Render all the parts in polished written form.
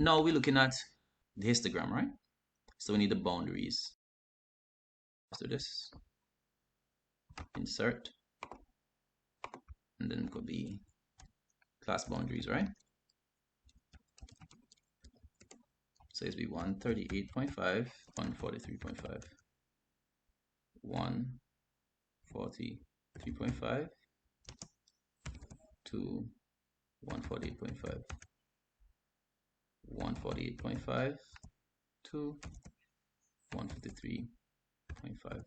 now we're looking at the histogram, right? So we need the boundaries. Let's do this. Insert. And then it could be class boundaries, right? So it's be 138.5, 143.5, 143.5 to 148.5, 148.5 to 153.5.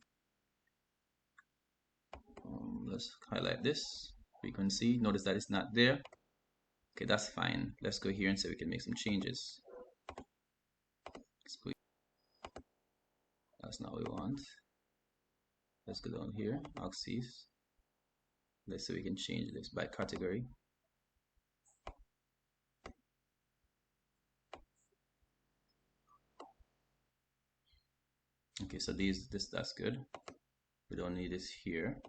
Let's highlight this frequency. Notice that it's not there. Okay, that's fine. Let's go here and say we can make some changes. Let's go. That's not what we want. Let's go down here, axes. Let's say we can change this by category. Okay, so that's good. We don't need this here.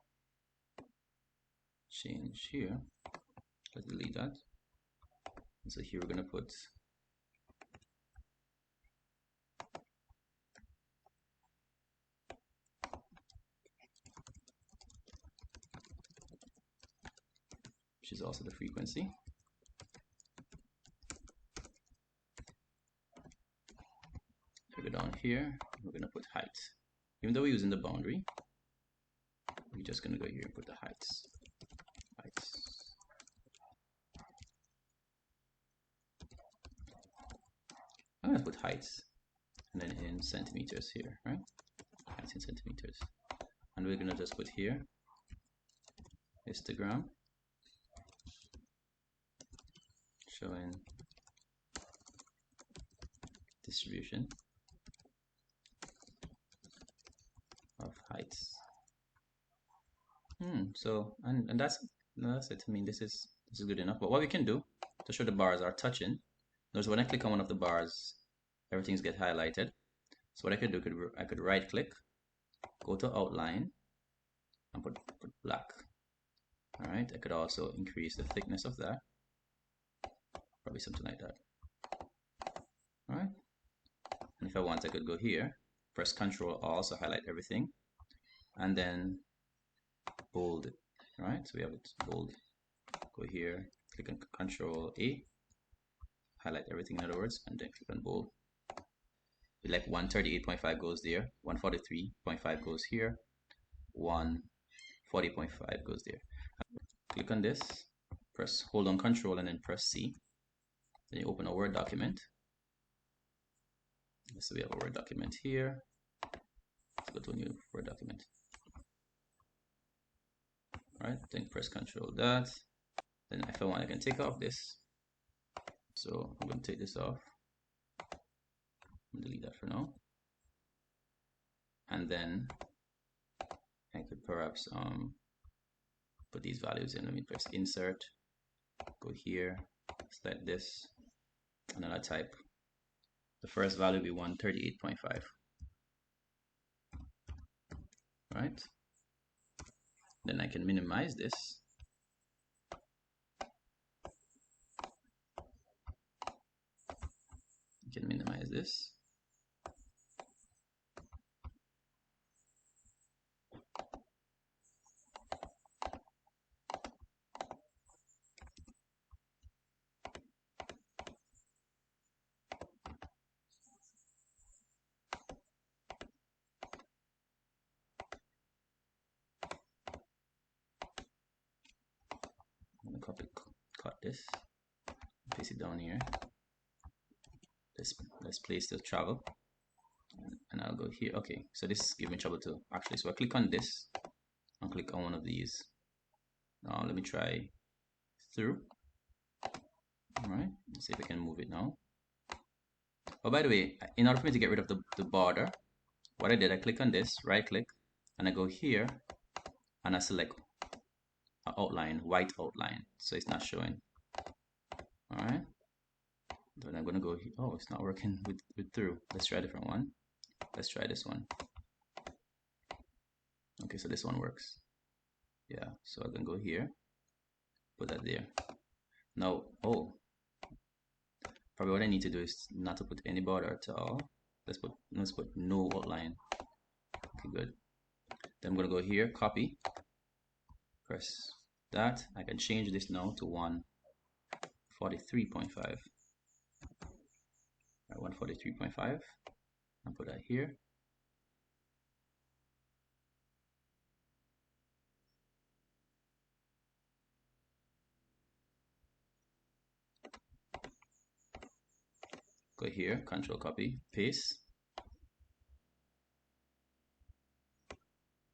Change here. Let's delete that. And so here we're gonna put which is also the frequency. If we go down here, we're gonna put height. Even though we're using the boundary, we're just gonna go here and put the heights. I'm gonna put heights and then in centimeters here, right? Heights in centimeters. And we're gonna just put here histogram showing distribution of heights. So and that's it. I mean, this is good enough. But what we can do to show the bars are touching. Notice when I click on one of the bars, everything's get highlighted. So what I could do, I could right click, go to outline, and put black. All right. I could also increase the thickness of that. Probably something like that. All right. And if I want, I could go here, press Control Alt, so highlight everything, and then bold it. All right. So we have it bold. Go here, click on Control A, highlight everything in other words, and then click on bold. Like 138.5 goes there, 143.5 goes here, 140.5 goes there. Click on this, hold on Control and then press C. Then you open a Word document. So we have a Word document here. Let's go to a new Word document. All right, then press Control that. Then if I want, I can take off this. So I'm going to take this off. Delete that for now. And then I could perhaps put these values in. Let me press Insert. Go here, select this, and then I type. The first value will be 138.5. Right? Then I can minimize this. You can minimize this. I'm going to cut this, paste it down here. Let's place the travel, and I'll go here. Okay, so this gives me trouble too, actually. So I click on this and click on one of these. Now let me try through. All right, let's see if I can move it now. Oh, by the way, in order for me to get rid of the border, what I did, I click on this, right click, and I go here and I select an outline, white outline, so it's not showing. All right, then I'm gonna go here. Oh, it's not working with through. Let's try a different one. Let's try this one. Okay, so this one works. Yeah, so I can go here, put that there. Now, oh, Probably what I need to do is not to put any border at all. Let's put no outline. Okay, good. Then I'm gonna go here, copy, press that. I can change this now to 143.5. 143.5 and put that here. Go here, control copy, paste.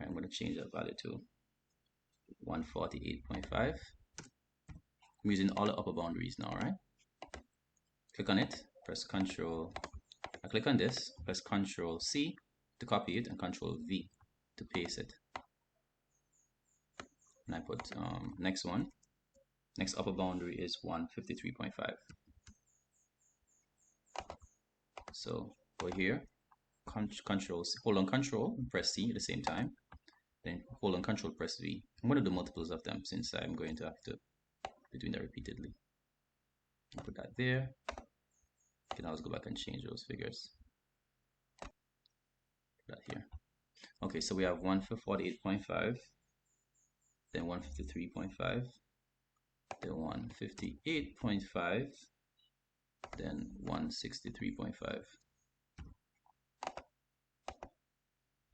I'm going to change that value to 148.5. I'm using all the upper boundaries now, right? Click on it, press Control. I click on this, press Control C to copy it and Control V to paste it. And I put next one. Next upper boundary is 153.5. So go here, Control, hold on Control, press C at the same time. Then hold on Control, press V. I'm going to do multiples of them since I'm going to have to be doing that repeatedly. I'll put that there. You can always go back and change those figures. Put that here. Okay, so we have 148.5, then 153.5, then 158.5, then 163.5.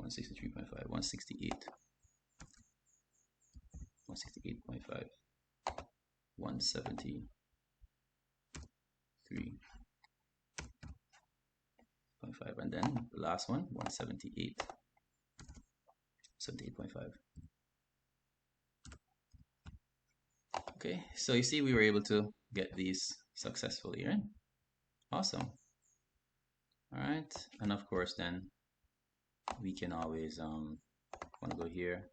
163.5, 168, 168.5, 173.5, and then the last one, 178, 78.5. Okay, so you see we were able to get these successfully, right? Awesome. All right, and of course then we can always want to go here,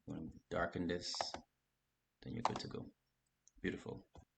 want to darken this, then you're good to go. Beautiful.